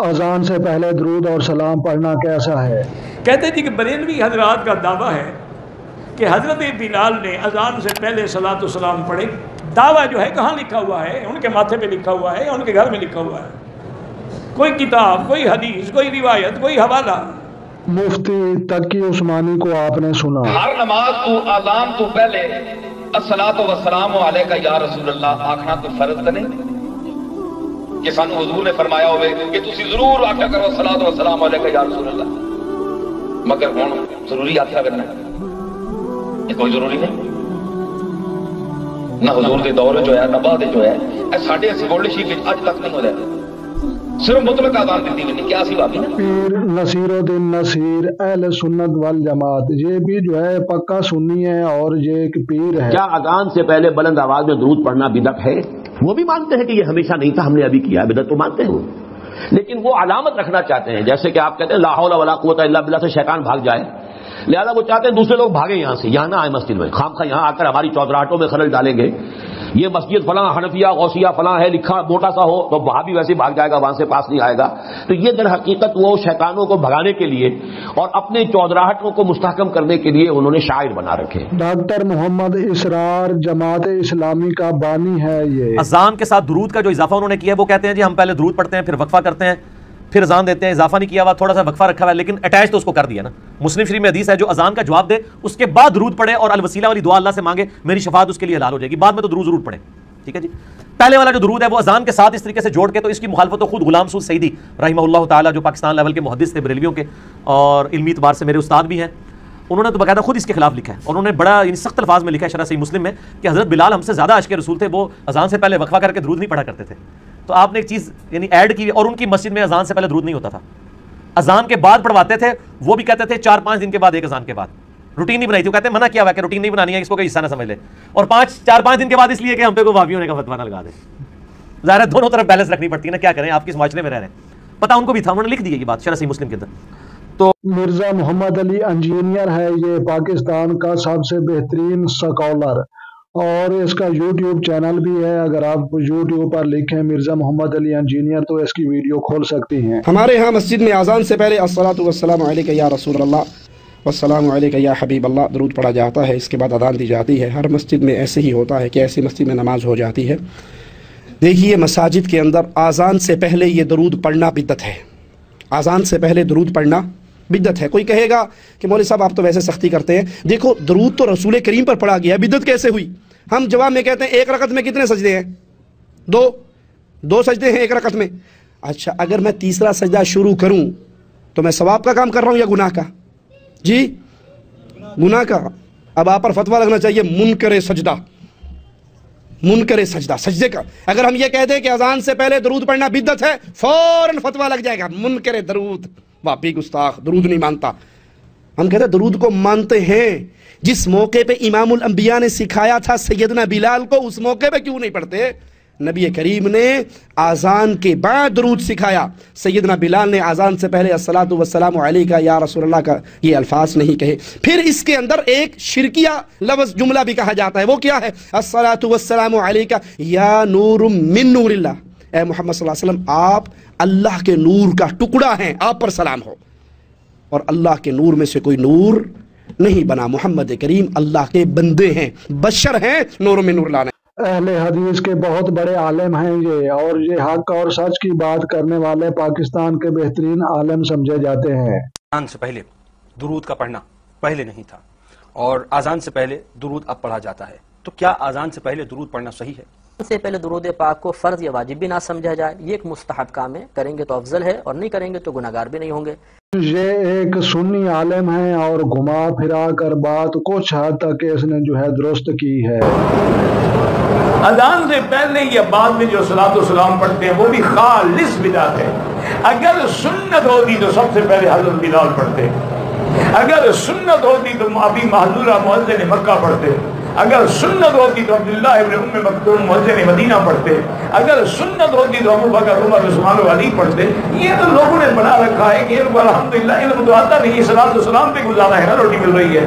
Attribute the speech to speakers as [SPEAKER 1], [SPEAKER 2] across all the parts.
[SPEAKER 1] اذان سے پہلے درود اور سلام پڑھنا کیسا ہے؟
[SPEAKER 2] کہتے جی کہ بریلوی حضرات کا دعویٰ ہے کہ حضرت بلال نے اذان سے پہلے صلاۃ و سلام پڑھے۔ دعویٰ جو ہے کہاں لکھا ہوا ہے؟ ان کے ماتھے پہ لکھا ہوا ہے یا ان کے گھر میں لکھا ہوا ہے؟ کوئی کتاب، کوئی حدیث، کوئی روایت، کوئی حوالہ؟
[SPEAKER 1] مفتی تقی عثمانی کو آپ نے سنا
[SPEAKER 3] ہر نماز تو اذان تو پہلے الصلاۃ والسلام علیکہ یا رسول اللہ آکھنا تو فرض تے نہیں کہ سانو حضور نے فرمایا ہوئے کہ تسی ضرور آکھیا کرو الصلاۃ والسلام علیکہ یا رسول اللہ، مگر ہن ضروری آکھیا کرنا یہ کوئی ضروری نہیں، نہ حضور دے دور جو ہے نہ بعد جو ہے، اے ساڈے سگولڈ شریف اج تک نہیں ہو رہا، صرف مطلق آزان دیتی ہوئی نہیں، کیا سی بات ہے؟
[SPEAKER 1] پیر نصیر الدین نصیر اہل سنت والجماعت، یہ بھی جو ہے پکا سنی ہے اور یہ ایک پیر ہے۔
[SPEAKER 4] کیا اذان سے پہلے بلند آواز میں درود پڑھنا بدعت ہے؟ وہ بھی مانتے ہیں کہ یہ ہمیشہ نہیں تھا، ہم نے ابھی کیا، بدعت تو مانتے ہیں، لیکن وہ علامت رکھنا چاہتے ہیں، جیسے کہ آپ کہتے ہیں لا حول ولا قوت الا باللہ سے شیطان بھاگ جائے، لہذا وہ چاہتے ہیں دوسرے لوگ بھاگیں یہاں سے، یہاں نہ آئے مسجد میں، خام خواہ یہاں آ کر ہماری چودراہٹوں میں خلل ڈالیں گے، یہ مسجد فلاں حنفیہ غوثیہ فلاں ہے لکھا موٹا سا ہو تو وہاں بھی ویسے بھاگ جائے گا، وہاں سے پاس نہیں آئے گا۔ تو یہ در حقیقت وہ شیطانوں کو بھگانے کے لیے اور اپنے چودراہٹوں کو مستحکم کرنے کے لیے انہوں نے شاعر بنا رکھے۔
[SPEAKER 1] ڈاکٹر محمد اسرار جماعت اسلامی کا بانی ہے۔ یہ
[SPEAKER 5] اذان کے ساتھ درود کا جو اضافہ انہوں نے کیا ہے وہ کہتے ہیں جی ہم پہلے درود پڑھتے ہیں پھر وقفہ کرتے ہیں پھر اذان دیتے ہیں، اضافہ نہیں کیا ہوا، تھوڑا سا وقفہ رکھا ہوا ہے لیکن اٹیچ تو اس کو کر دیا نا۔ مسلم شریف میں حدیث ہے جو اذان کا جواب دے اس کے بعد درود پڑھے اور الوسیلہ والی دعا اللہ سے مانگے میری شفاعت اس کے لیے حلال ہو جائے گی، بعد میں تو درود ضرور پڑھیں، ٹھیک ہے جی۔ پہلے والا جو درود ہے وہ اذان کے ساتھ اس طریقے سے جوڑ کے، تو اس کی مخالفت تو خود غلام سعود سعیدی رحمہ اللہ تعالیٰ جو پاکستان لیول کے محدث تھے بریلویوں کے اور علمی اعتبار سے میرے استاد بھی ہیں، انہوں نے تو باقاعدہ خود اس کے خلاف لکھا ہے اور انہوں نے بڑا سخت الفاظ میں لکھا ہے شرح صحیح مسلم میں کہ حضرت بلال ہم سے زیادہ عاشق رسول تھے، وہ اذان سے پہلے وقفہ کر کے درود نہیں پڑھا کرتے تھے۔ تو آپ نے ایک چیز یعنی ایڈ کی، اور ان کی مسجد میں اذان سے پہلے درود نہیں ہوتا تھا، اذان کے بعد پڑھواتے تھے، وہ بھی کہتے تھے 4-5 دن کے بعد ایک اذان کے بعد، روٹین نہیں بنائی تھی، وہ کہتے ہیں منع کیا ہوا کہ روٹین نہیں بنانی ہے، اس کو کوئی حصہ نہ سمجھ لے، اور 4-5 دن کے بعد اس لیے کہ ہم پہ کوئی وہابی ہونے کا فتویٰ نہ لگا دے۔ ظاہر ہے دونوں طرف بیلنس رکھنی پڑتی ہے نا، کیا کریں آپ کس معاشرے میں رہ رہے ہیں، پتہ ان کو بھی تھا، انہوں نے لکھ دی یہ بات شرح صحیح مسلم کے اندر۔ تو
[SPEAKER 1] مرزا محمد علی انجینئر ہے، یہ پاکستان کا سب سے بہترین سکالر، اور اس کا یوٹیوب چینل بھی ہے، اگر آپ یوٹیوب پر لکھیں مرزا محمد علی انجینئر تو اس کی ویڈیو کھول سکتی ہیں۔
[SPEAKER 6] ہمارے ہاں مسجد میں اذان سے پہلے الصلاۃ والسلام علیکہ یا رسول اللہ والسلام علیکہ یا حبیب اللہ درود پڑھا جاتا ہے، اس کے بعد اذان دی جاتی ہے۔ ہر مسجد میں ایسے ہی ہوتا ہے کہ ایسی مسجد میں نماز ہو جاتی ہے۔ دیکھیے مساجد کے اندر اذان سے پہلے یہ درود پڑھنا بدعت ہے، اذان سے پہلے درود پڑھنا بدعت ہے۔ کوئی کہے گا کہ مولوی صاحب آپ تو ویسے سختی کرتے ہیں، دیکھو درود تو رسول کریم پر پڑھا گیا ہے، بدعت کیسے ہوئی؟ ہم جواب میں کہتے ہیں ایک رکعت میں کتنے سجدے ہیں؟ دو سجدے ہیں ایک رکعت میں۔ اچھا اگر میں تیسرا سجدہ شروع کروں تو میں ثواب کا کام کر رہا ہوں یا گناہ کا؟ جی گناہ کا۔ اب آپ پر فتویٰ لگنا چاہیے منکر سجدہ، منکر سجدہ سجدے کا۔ اگر ہم یہ کہتے ہیں کہ اذان سے پہلے درود پڑھنا بدعت ہے فوراً فتویٰ لگ جائے گا منکر درود، واپی گستاخ، درود نہیں مانتا۔ ہم کہتے ہیں درود کو مانتے ہیں، جس موقع پہ امام الانبیاء نے سکھایا تھا سیدنا بلال کو اس موقع پہ کیوں نہیں پڑھتے؟ نبی کریم نے آذان کے بعد درود سکھایا، سیدنا بلال نے آذان سے پہلے الصلاۃ والسلام علیکہ یا رسول اللہ کا یہ الفاظ نہیں کہے۔ پھر اس کے اندر ایک شرکیہ لفظ جملہ بھی کہا جاتا ہے، وہ کیا ہے؟ الصلاۃ والسلام علیکہ یا نور من نور اللہ، اے محمد صلی اللہ علیہ وسلم آپ اللہ کے نور کا ٹکڑا ہیں، آپ پر سلام ہو، اور اللہ کے نور میں سے کوئی نور نہیں بنا، محمد کریم اللہ کے بندے ہیں، بشر ہیں، نور من نور اللہ نے۔
[SPEAKER 1] اہل حدیث کے بہت بڑے عالم ہیں یہ، اور یہ حق اور سچ کی بات کرنے والے پاکستان کے بہترین عالم سمجھے جاتے ہیں۔
[SPEAKER 7] اذان سے پہلے درود کا پڑھنا پہلے نہیں تھا اور اذان سے پہلے درود اب پڑھا جاتا ہے، تو کیا اذان سے پہلے درود پڑھنا صحیح ہے؟
[SPEAKER 8] سے پہلے درود پاک کو فرض یا واجب بھی نہ سمجھا جائے، یہ ایک مستحب کام ہے، کریں گے تو افضل ہے اور نہیں کریں گے تو گناہگار بھی نہیں ہوں گے۔
[SPEAKER 1] یہ ایک سنی عالم ہے اور گھما پھرا کر بات کچھ حد تک اس نے جو ہے درست کی ہے۔
[SPEAKER 2] اذان سے پہلے یا بعد میں جو صلاۃ و سلام پڑھتے ہیں وہ بھی خالص بدعت ہے۔ اگر سنت ہوتی تو سب سے پہلے حضرت بلال پڑھتے، اگر سنت ہوتی تو ابی محذورہ مؤذن مکہ پڑھتے، اگر سنت ہوتی تو عبداللہ ابن ام مکتوم مؤذن مدینہ پڑھتے، اگر سنت ہوتی تو ابو بکر عمر عثمان و علی پڑھتے۔ یہ تو لوگوں نے بنا رکھا ہے کہ ان کو الحمدللہ علم تو آتا نہیں، صلاۃ و سلام پہ گزارا ہے نا، روٹی مل رہی ہے۔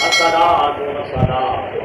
[SPEAKER 9] الصلاة والسلام